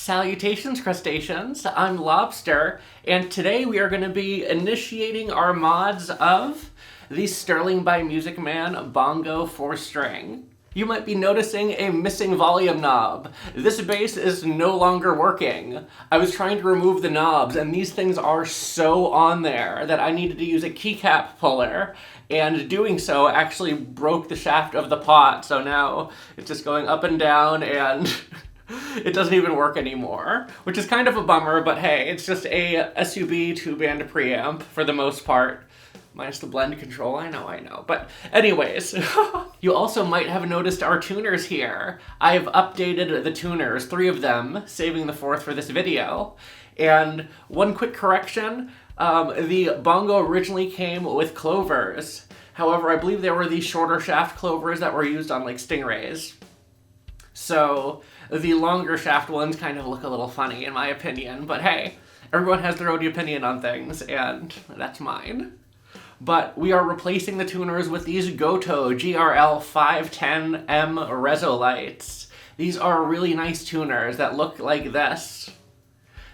Salutations, crustaceans. I'm Lobster, and today we are going to be initiating our mods of the Sterling by Music Man Bongo 4-string. You might be noticing a missing volume knob. This bass is no longer working. I was trying to remove the knobs, and these things are so on there that I needed to use a keycap puller, and doing so actually broke the shaft of the pot, so now it's just going up and down, and it doesn't even work anymore, which is kind of a bummer, but hey, it's just a SUB 2-band preamp for the most part. Minus the blend control, I know. But anyways, you also might have noticed our tuners here. I've updated the tuners, 3 of them, saving the 4th for this video. And one quick correction, the Bongo originally came with clovers. However, I believe they were the shorter shaft clovers that were used on like Stingrays. So the longer shaft ones kind of look a little funny in my opinion, but hey, everyone has their own opinion on things, and that's mine. But we are replacing the tuners with these Gotoh GRL510M res-o-lites. These are really nice tuners that look like this.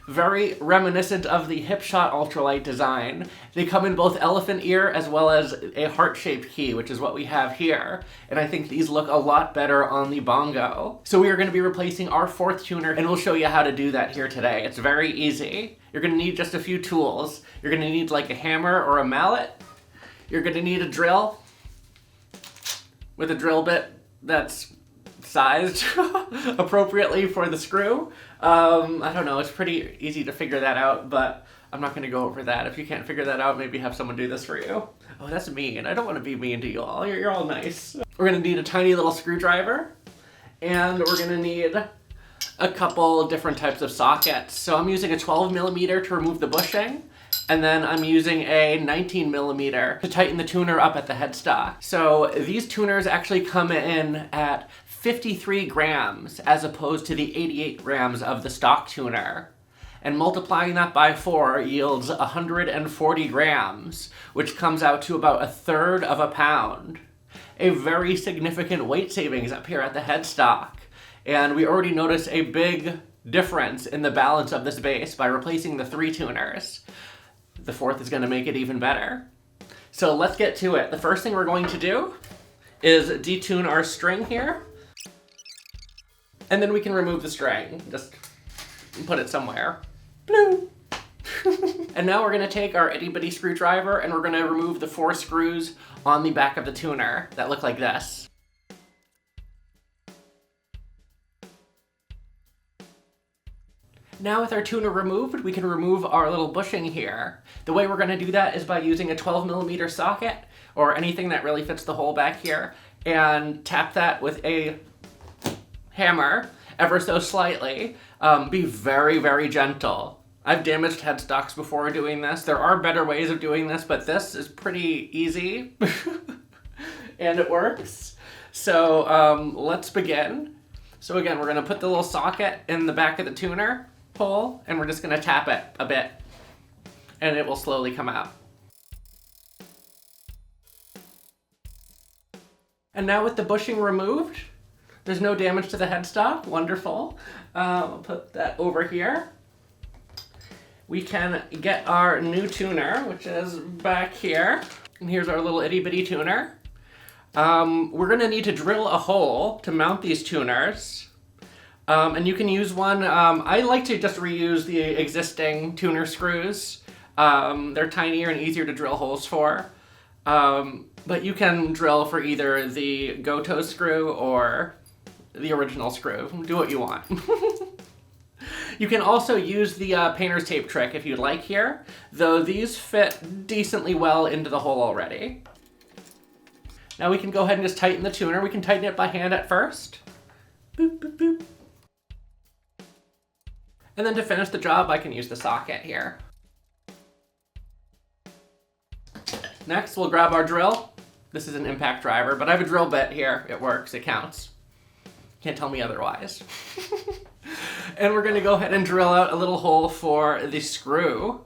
Very reminiscent of the Hipshot Ultralite design. They come in both elephant ear as well as a heart-shaped key, which is what we have here. And I think these look a lot better on the Bongo. So we are going to be replacing our 4th tuner, and we'll show you how to do that here today. It's very easy. You're going to need just a few tools. You're going to need like a hammer or a mallet. You're going to need a drill with a drill bit that's sized appropriately for the screw. I don't know, it's pretty easy to figure that out, but I'm not going to go over that. If you can't figure that out, maybe have someone do this for you. Oh, that's mean. I don't want to be mean to you all. You're all nice. We're going to need a tiny little screwdriver, and we're going to need a couple different types of sockets. So I'm using a 12mm to remove the bushing, and then I'm using a 19mm to tighten the tuner up at the headstock. So these tuners actually come in at 53 grams as opposed to the 88 grams of the stock tuner. And multiplying that by 4 yields 140 grams, which comes out to about 1/3 of a pound. A very significant weight savings up here at the headstock. And we already notice a big difference in the balance of this bass by replacing the 3 tuners. The 4th is going to make it even better. So let's get to it. The first thing we're going to do is detune our string here. And then we can remove the string. Just put it somewhere. Blue. And now we're going to take our itty bitty screwdriver and we're going to remove the 4 screws on the back of the tuner that look like this. Now with our tuner removed, we can remove our little bushing here. The way we're going to do that is by using a 12mm socket or anything that really fits the hole back here, and tap that with a hammer ever so slightly. Be very, very gentle. I've damaged headstocks before doing this. There are better ways of doing this, but this is pretty easy and it works. So let's begin. So again, we're going to put the little socket in the back of the tuner hole, and we're just going to tap it a bit, and it will slowly come out. And now with the bushing removed, there's no damage to the headstock. Wonderful. I'll put that over here. We can get our new tuner, which is back here. And here's our little itty bitty tuner. We're going to need to drill a hole to mount these tuners. And you can use one. I like to just reuse the existing tuner screws. They're tinier and easier to drill holes for. But you can drill for either the Gotoh screw or the original screw. Do what you want. You can also use the painter's tape trick if you'd like here, though these fit decently well into the hole already. Now we can go ahead and just tighten the tuner. We can tighten it by hand at first. Boop, boop, boop. And then to finish the job, I can use the socket here. Next, we'll grab our drill. This is an impact driver, but I have a drill bit here. It works, it counts. Can't tell me otherwise. And we're gonna go ahead and drill out a little hole for the screw.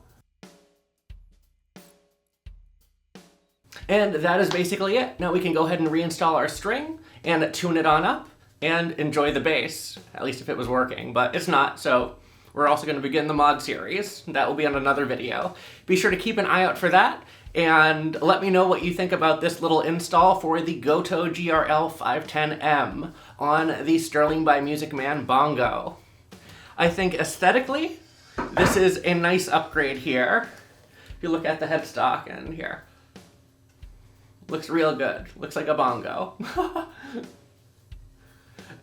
And that is basically it. Now we can go ahead and reinstall our string and tune it on up. and enjoy the bass, at least if it was working, but it's not, so we're also going to begin the mod series. That will be on another video. Be sure to keep an eye out for that, and let me know what you think about this little install for the Gotoh GRL510M on the Sterling by Music Man Bongo. I think aesthetically, this is a nice upgrade here. If you look at the headstock and here, looks real good. Looks like a bongo.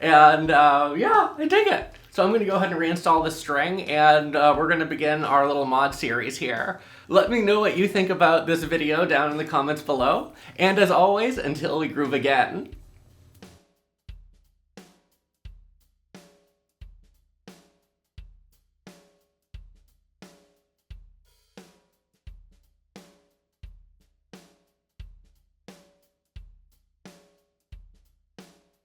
And yeah, I dig it. So I'm going to go ahead and reinstall this string, and we're going to begin our little mod series here. Let me know what you think about this video down in the comments below. And as always, until we groove again,